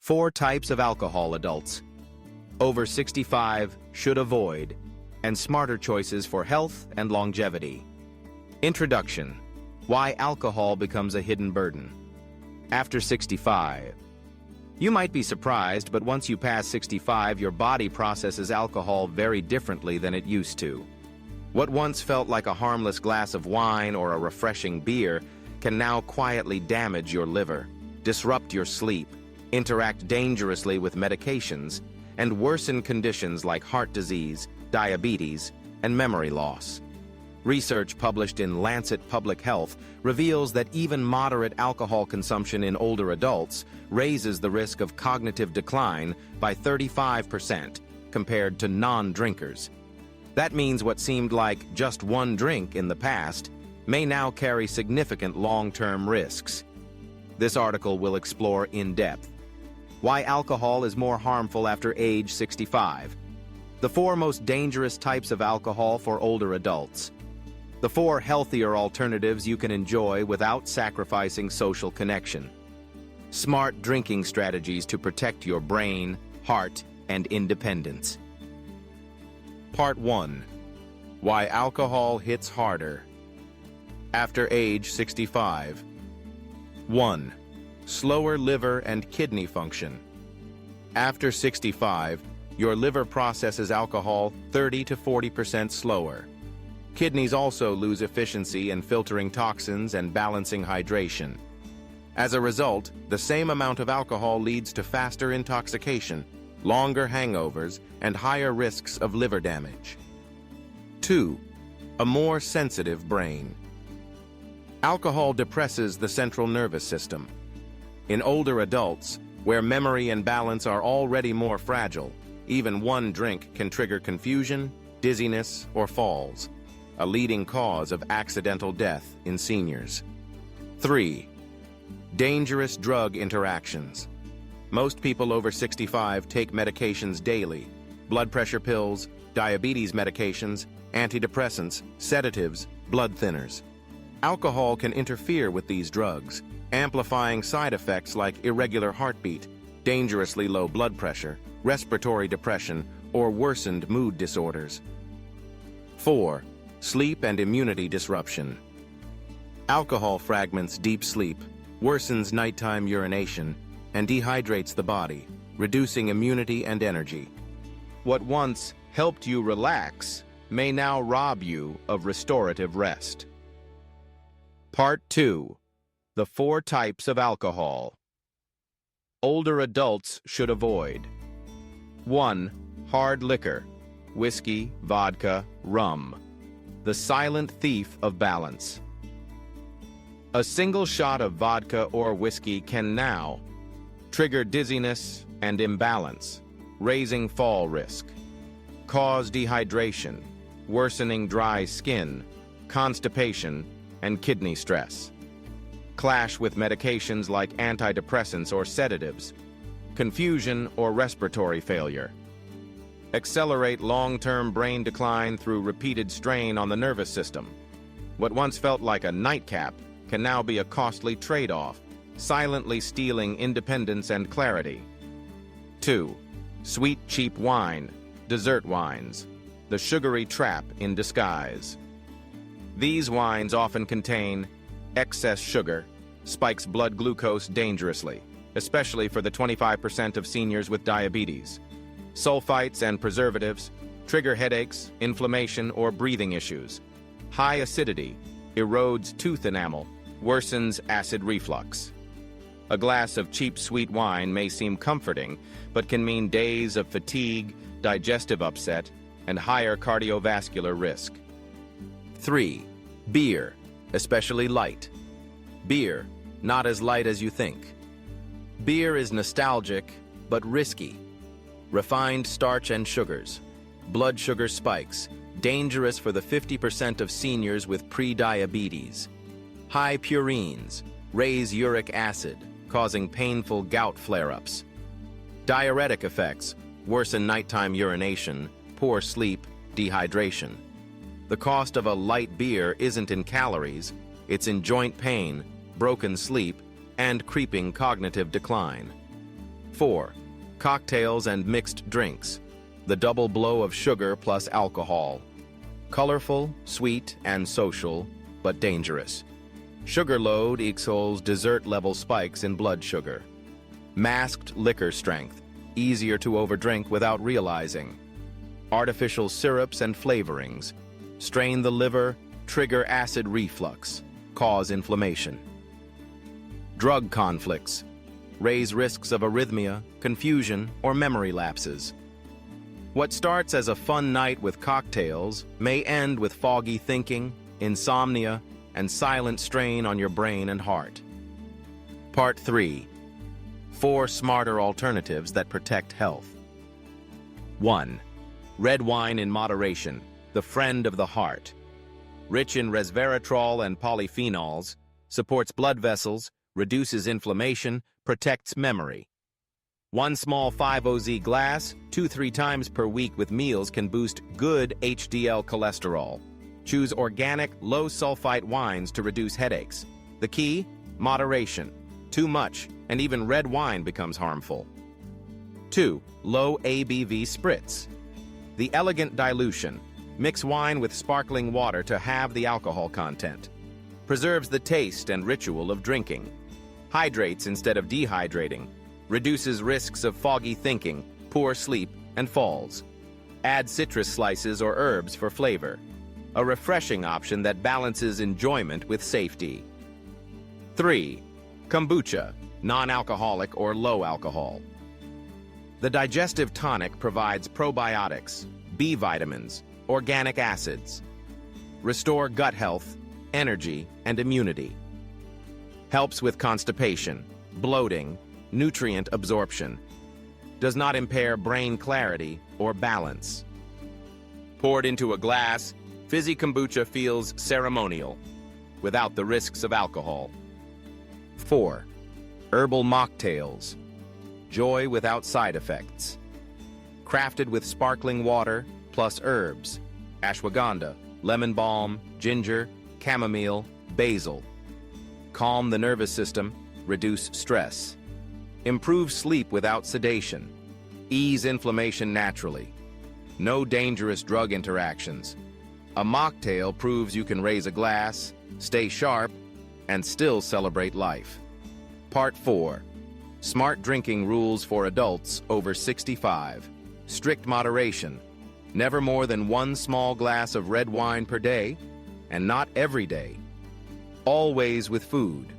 4 types of alcohol adults. Over 65 should avoid, and smarter choices for health and longevity. Introduction: why alcohol becomes a hidden burden. After 65. You might be surprised, but once you pass 65, your body processes alcohol very differently than it used to. What once felt like a harmless glass of wine or a refreshing beer can now quietly damage your liver, disrupt your sleep, interact dangerously with medications, and worsen conditions like heart disease, diabetes, and memory loss. Research published in Lancet Public Health reveals that even moderate alcohol consumption in older adults raises the risk of cognitive decline by 35% compared to non-drinkers. That means what seemed like just one drink in the past may now carry significant long-term risks. This article will explore in depth why alcohol is more harmful after age 65, the 4 most dangerous types of alcohol for older adults, the 4 healthier alternatives you can enjoy without sacrificing social connection, smart drinking strategies to protect your brain, heart, and independence. Part 1. Why alcohol hits harder. After age 65. 1. Slower liver and kidney function. After 65, your liver processes alcohol 30 to 40% slower. Kidneys also lose efficiency in filtering toxins and balancing hydration. As a result, the same amount of alcohol leads to faster intoxication, longer hangovers, and higher risks of liver damage. 2. A more sensitive brain. Alcohol depresses the central nervous system. In older adults, where memory and balance are already more fragile, even one drink can trigger confusion, dizziness, or falls, a leading cause of accidental death in seniors. 3. Dangerous drug interactions. Most people over 65 take medications daily: blood pressure pills, diabetes medications, antidepressants, sedatives, blood thinners. Alcohol can interfere with these drugs, amplifying side effects like irregular heartbeat, dangerously low blood pressure, respiratory depression, or worsened mood disorders. 4. Sleep and immunity disruption. Alcohol fragments deep sleep, worsens nighttime urination, and dehydrates the body, reducing immunity and energy. What once helped you relax may now rob you of restorative rest. Part 2. The 4 types of alcohol. Older adults should avoid. 1. Hard liquor, whiskey, vodka, rum. The silent thief of balance. A single shot of vodka or whiskey can now trigger dizziness and imbalance, raising fall risk, cause dehydration, worsening dry skin, constipation, and kidney stress, clash with medications like antidepressants or sedatives, confusion or respiratory failure, accelerate long-term brain decline through repeated strain on the nervous system. What once felt like a nightcap can now be a costly trade-off, silently stealing independence and clarity. 2. Sweet, cheap wine, dessert wines, the sugary trap in disguise. These wines often contain excess sugar, spikes blood glucose dangerously, especially for the 25% of seniors with diabetes. Sulfites and preservatives trigger headaches, inflammation, or breathing issues. High acidity erodes tooth enamel, worsens acid reflux. A glass of cheap sweet wine may seem comforting, but can mean days of fatigue, digestive upset, and higher cardiovascular risk. 3. Beer, especially light. Beer, not as light as you think. Beer is nostalgic, but risky. Refined starch and sugars, blood sugar spikes, dangerous for the 50% of seniors with pre-diabetes. High purines, raise uric acid, causing painful gout flare-ups. Diuretic effects, worsen nighttime urination, poor sleep, dehydration. The cost of a light beer isn't in calories, it's in joint pain, broken sleep, and creeping cognitive decline. 4. Cocktails and mixed drinks. The double blow of sugar plus alcohol. Colorful, sweet, and social, but dangerous. Sugar load equals dessert-level spikes in blood sugar. Masked liquor strength, easier to overdrink without realizing. Artificial syrups and flavorings. Strain the liver, trigger acid reflux, cause inflammation. Drug conflicts. Raise risks of arrhythmia, confusion, or memory lapses. What starts as a fun night with cocktails may end with foggy thinking, insomnia, and silent strain on your brain and heart. Part 3. 4 smarter alternatives that protect health. 1. Red wine in moderation, the friend of the heart. Rich in resveratrol and polyphenols, supports blood vessels, reduces inflammation, protects memory. One small 5OZ glass, 2-3 times per week with meals can boost good HDL cholesterol. Choose organic, low-sulfite wines to reduce headaches. The key? Moderation. Too much, and even red wine becomes harmful. 2. Low ABV spritz. The elegant dilution. Mix wine with sparkling water to halve the alcohol content. Preserves the taste and ritual of drinking. Hydrates instead of dehydrating. Reduces risks of foggy thinking, poor sleep, and falls. Add citrus slices or herbs for flavor. A refreshing option that balances enjoyment with safety. 3. Kombucha, non-alcoholic or low alcohol. The digestive tonic provides probiotics, B vitamins, organic acids. Restore gut health, energy, and immunity. Helps with constipation, bloating, nutrient absorption. Does not impair brain clarity or balance. Poured into a glass, fizzy kombucha feels ceremonial, without the risks of alcohol. 4. Herbal mocktails. Joy without side effects. Crafted with sparkling water plus herbs. Ashwagandha, lemon balm, ginger, chamomile, basil. Calm the nervous system, reduce stress. Improve sleep without sedation. Ease inflammation naturally. No dangerous drug interactions. A mocktail proves you can raise a glass, stay sharp, and still celebrate life. Part 4. Smart drinking rules for adults over 65. Strict moderation. Never more than 1 small glass of red wine per day, and not every day. Always with food.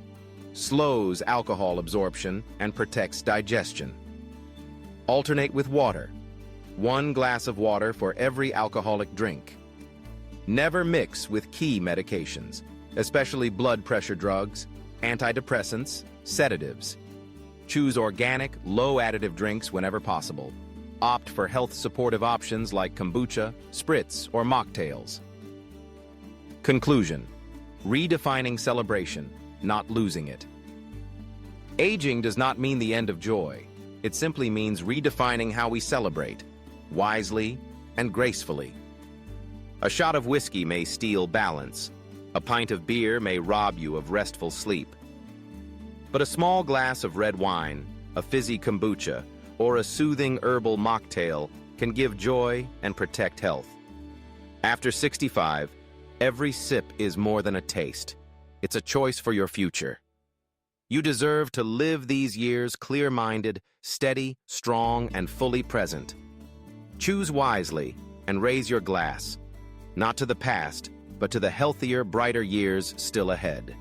Slows alcohol absorption and protects digestion. Alternate with water. 1 glass of water for every alcoholic drink. Never mix with key medications, especially blood pressure drugs, antidepressants, sedatives. Choose organic, low-additive drinks whenever possible. Opt for health-supportive options like kombucha, spritz, or mocktails. Conclusion. Redefining celebration, not losing it. Aging does not mean the end of joy. It simply means redefining how we celebrate, wisely and gracefully. A shot of whiskey may steal balance. A pint of beer may rob you of restful sleep. But a small glass of red wine, a fizzy kombucha, or a soothing herbal mocktail can give joy and protect health. After 65, every sip is more than a taste. It's a choice for your future. You deserve to live these years clear-minded, steady, strong, and fully present. Choose wisely and raise your glass, not to the past, but to the healthier, brighter years still ahead.